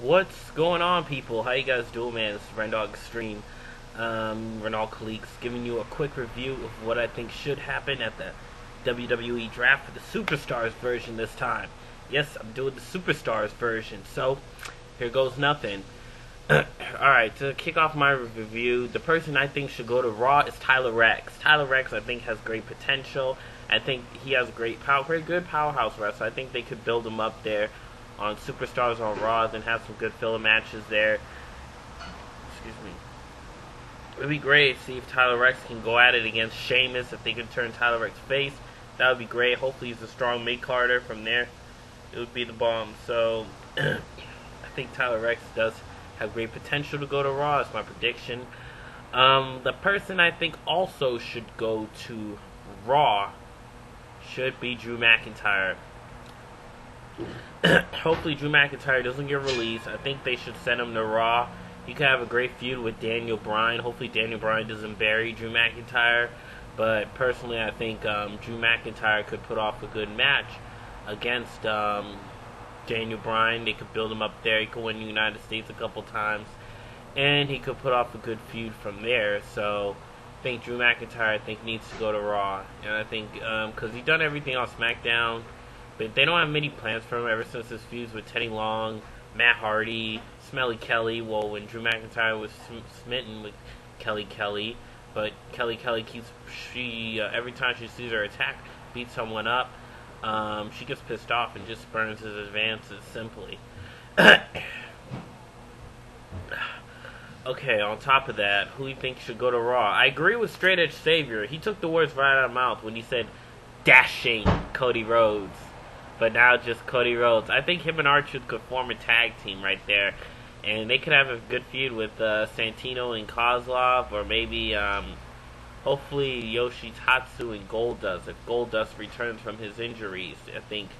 What's going on, people? How you guys doing, man? This is Rendog Extreme, Renal Colleagues, giving you a quick review of what I think should happen at the WWE Draft for the Superstars version this time. Yes, I'm doing the Superstars version, so here goes nothing. Alright, to kick off my review, the person I think should go to Raw is Tyler Rex. Tyler Rex, I think, has great potential. I think he has great power, very good powerhouse wrestler. I think they could build him up there on Superstars on Raw and have some good filler matches there. Excuse me. It would be great to see if Tyler Rex can go at it against Sheamus. If they could turn Tyler Rex face, that would be great. Hopefully he's a strong mid-carder from there. It would be the bomb. So, I think Tyler Rex does have great potential to go to Raw. That's my prediction. The person I think also should go to Raw should be Drew McIntyre. Hopefully Drew McIntyre doesn't get released. I think they should send him to Raw. He could have a great feud with Daniel Bryan. Hopefully Daniel Bryan doesn't bury Drew McIntyre. But personally, I think Drew McIntyre could put off a good match against Daniel Bryan. They could build him up there. He could win the United States a couple times. And he could put off a good feud from there. So I think Drew McIntyre needs to go to Raw. And I think because he's done everything on SmackDown. But they don't have many plans for him ever since his feuds with Teddy Long, Matt Hardy, Smelly Kelly. Well, when Drew McIntyre was smitten with Kelly, but Kelly keeps every time she sees her attack, beat someone up, she gets pissed off and just burns his advances simply. Okay, on top of that, who do you think should go to Raw? I agree with Straight Edge Savior. He took the words right out of my mouth when he said, "Dashing Cody Rhodes." But now just Cody Rhodes. I think him and R-Truth could form a tag team right there. And they could have a good feud with Santino and Kozlov. Or maybe, hopefully, Yoshitatsu and Goldust. If Goldust returns from his injuries, I think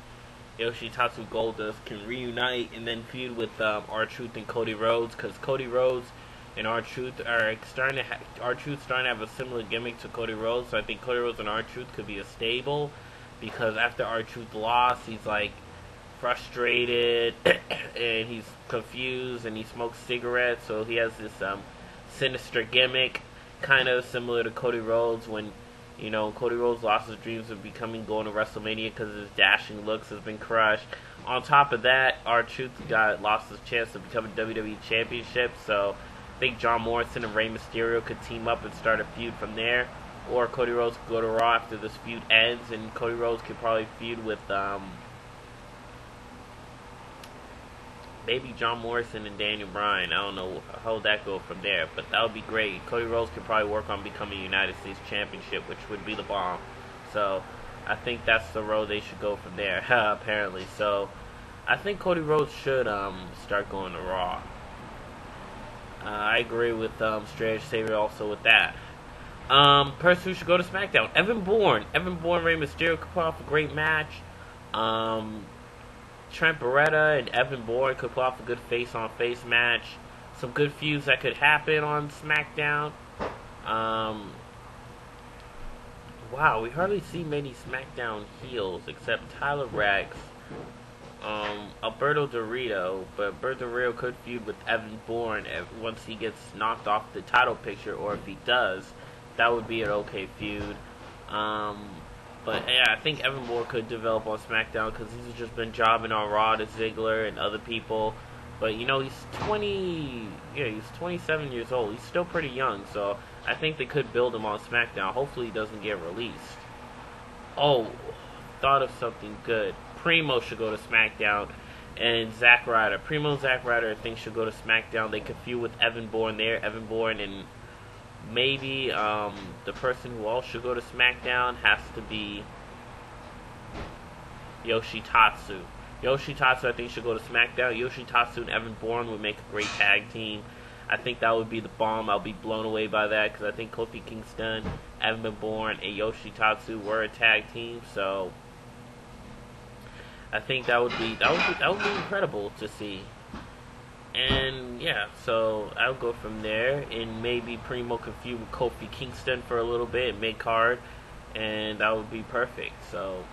Yoshitatsu and Goldust can reunite and then feud with R-Truth and Cody Rhodes. Because Cody Rhodes and R-Truth are starting to have a similar gimmick to Cody Rhodes. So I think Cody Rhodes and R-Truth could be a stable. Because after R-Truth lost, he's like frustrated and he's confused and he smokes cigarettes. So he has this sinister gimmick, kind of similar to Cody Rhodes when Cody Rhodes lost his dreams of going to WrestleMania because his dashing looks has been crushed. On top of that, R-Truth lost his chance to become a WWE Championship. So I think John Morrison and Rey Mysterio could team up and start a feud from there. Or Cody Rhodes could go to Raw after this feud ends, and Cody Rhodes could probably feud with maybe John Morrison and Daniel Bryan. I don't know how would that go from there, but that would be great. Cody Rhodes could probably work on becoming a United States Championship, which would be the bomb. So I think that's the road they should go from there, apparently. So I think Cody Rhodes should start going to Raw. I agree with Straight Edge Savior also with that. Person who should go to SmackDown, Evan Bourne. Evan Bourne, Rey Mysterio could put off a great match. Trent Beretta and Evan Bourne could put off a good face-on-face match. Some good feuds that could happen on SmackDown. Wow, we hardly see many SmackDown heels except Tyler Rex, Alberto Del Rio, but Alberto Del Rio could feud with Evan Bourne once he gets knocked off the title picture, or if he does. That would be an okay feud. But yeah, I think Evan Bourne could develop on SmackDown because he's just been jobbing on Raw to Ziggler and other people. But he's he's 27 years old. He's still pretty young, so I think they could build him on SmackDown. Hopefully he doesn't get released. Oh, thought of something good. Primo should go to SmackDown, and Zack Ryder. Primo and Zack Ryder, I think, should go to SmackDown. They could feud with Evan Bourne there. Evan Bourne and maybe the person who else should go to SmackDown has to be Yoshitatsu. Yoshitatsu, I think, should go to SmackDown. Yoshitatsu and Evan Bourne would make a great tag team. I think that would be the bomb. I'll be blown away by that because I think Kofi Kingston, Evan Bourne, and Yoshitatsu were a tag team. So I think that would be incredible to see. And yeah, so I'll go from there, and maybe Primo could feud with Kofi Kingston for a little bit, mid-card, and that would be perfect. So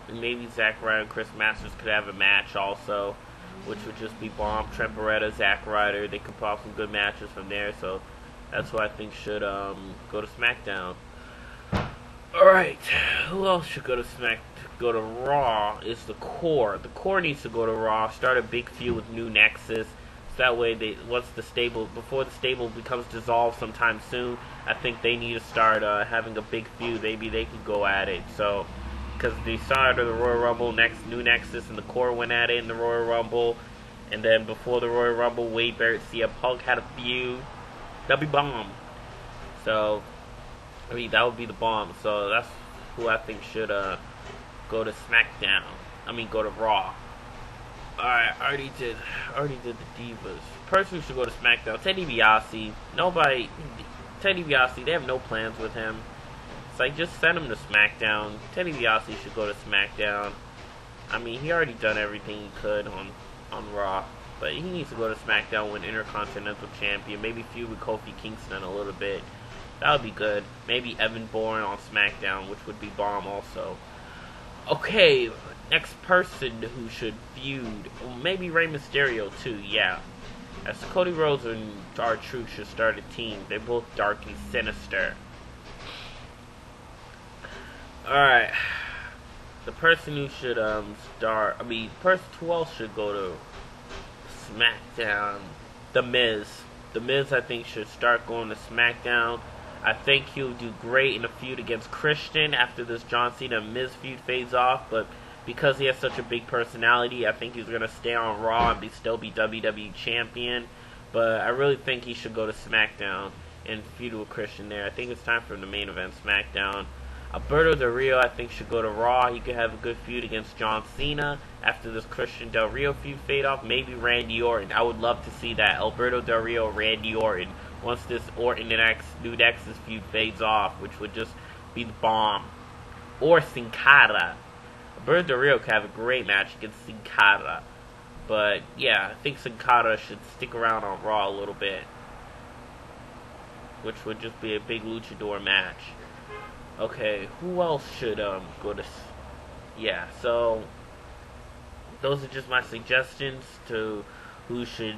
and maybe Zack Ryder and Chris Masters could have a match also. which would just be bomb. Trent Beretta, Zack Ryder, they could pull off some good matches from there, so that's who I think should go to SmackDown. Alright, who else should go to Raw is the Core. The Core needs to go to Raw, start a big feud with New Nexus. So that way, before the stable becomes dissolved sometime soon, I think they need to start having a big feud. Maybe they could go at it. So, because they started the Royal Rumble, New Nexus and the Core went at it in the Royal Rumble, and then before the Royal Rumble, Wade Barrett, CM Punk had a feud. That'd be bomb. So, I mean, that would be the bomb. So that's who I think should go to SmackDown. Go to Raw. Alright, I already did the Divas. Person who should go to SmackDown, Teddy DiBiase. Teddy DiBiase, they have no plans with him. It's like, just send him to SmackDown. Teddy DiBiase should go to SmackDown. He already done everything he could on Raw. But he needs to go to SmackDown, win Intercontinental Champion. Maybe feud with Kofi Kingston a little bit. That would be good. Maybe Evan Bourne on SmackDown, which would be bomb also. Okay, next person who should feud. Maybe Rey Mysterio too, yeah. As Cody Rhodes and R-Truth should start a team. They're both dark and sinister. Alright. The person who should who else should go to SmackDown? The Miz. The Miz, I think, should start going to SmackDown. I think he'll do great in a feud against Christian after this John Cena Miz feud fades off, but because he has such a big personality, I think he's going to stay on Raw and still be WWE Champion. But I really think he should go to SmackDown and feud with Christian there. I think it's time for him to main event SmackDown. Alberto Del Rio, I think, should go to Raw. He could have a good feud against John Cena after this Christian Del Rio feud fade off. Maybe Randy Orton. I would love to see that. Alberto Del Rio, Randy Orton. Once this Orton and New Nexus feud fades off, which would just be the bomb. Or Sin Cara. Alberto Del Rio could have a great match against Sin Cara. But, yeah, I think Sin Cara should stick around on Raw a little bit. Which would just be a big luchador match. Okay, who else should go to... Yeah, so those are just my suggestions to who should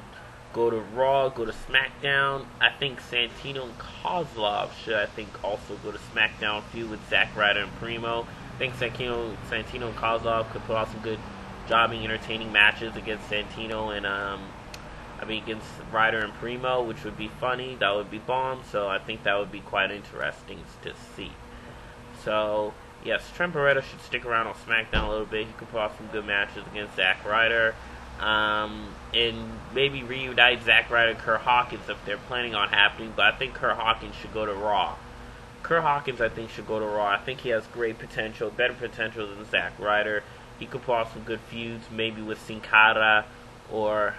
go to Raw, go to SmackDown. I think Santino and Kozlov should, also go to SmackDown, feud with Zack Ryder and Primo. I think Santino and Kozlov could put out some good, jobbing, entertaining matches against Santino and, against Ryder and Primo, which would be funny. That would be bomb, so I think that would be quite interesting to see. So, yes, Trent Beretta should stick around on SmackDown a little bit. He could put off some good matches against Zack Ryder. And maybe reunite Zack Ryder and Kurt Hawkins if they're planning on happening. But I think Kurt Hawkins should go to Raw. Kurt Hawkins, I think, should go to Raw. I think he has great potential, better potential than Zack Ryder. He could pull off some good feuds, maybe with Sin Cara, or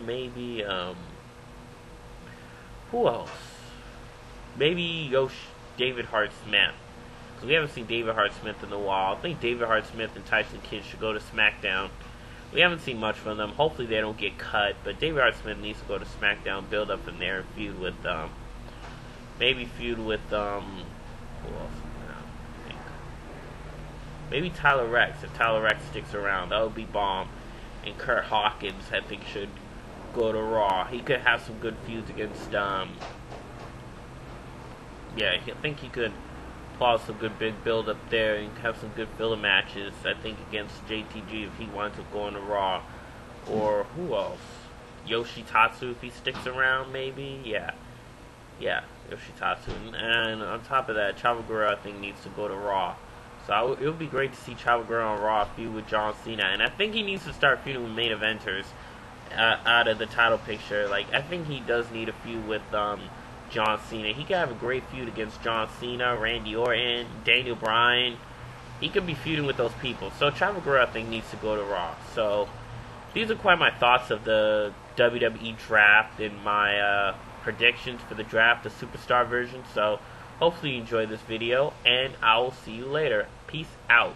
maybe, who else? Maybe David Hart Smith. Because we haven't seen David Hart Smith in a while. I think David Hart Smith and Tyson Kidd should go to SmackDown. We haven't seen much from them. Hopefully they don't get cut. But David Hart Smith needs to go to SmackDown, build up from there, and feud with, maybe feud with, who else? I think. Maybe Tyler Rex. If Tyler Rex sticks around, that would be bomb. And Kurt Hawkins, I think, should go to Raw. He could have some good feuds against, yeah, I think he could pull out some good big build up there and have some good filler matches, I think, against JTG if he wanted to go into Raw. Or who else? Yoshitatsu if he sticks around, maybe? Yeah, Yoshitatsu. And on top of that, Chavo Guerrero, I think, needs to go to Raw. So it would be great to see Chavo Guerrero on Raw feud with John Cena. And I think he needs to start feuding with main eventers out of the title picture. Like, I think he does need a feud with John Cena. He could have a great feud against John Cena, Randy Orton, Daniel Bryan. He could be feuding with those people. So Chavo Guerrero, I think, needs to go to Raw. So these are quite my thoughts of the WWE Draft and my predictions for the draft, the Superstar version. So hopefully you enjoyed this video, and I will see you later. Peace out.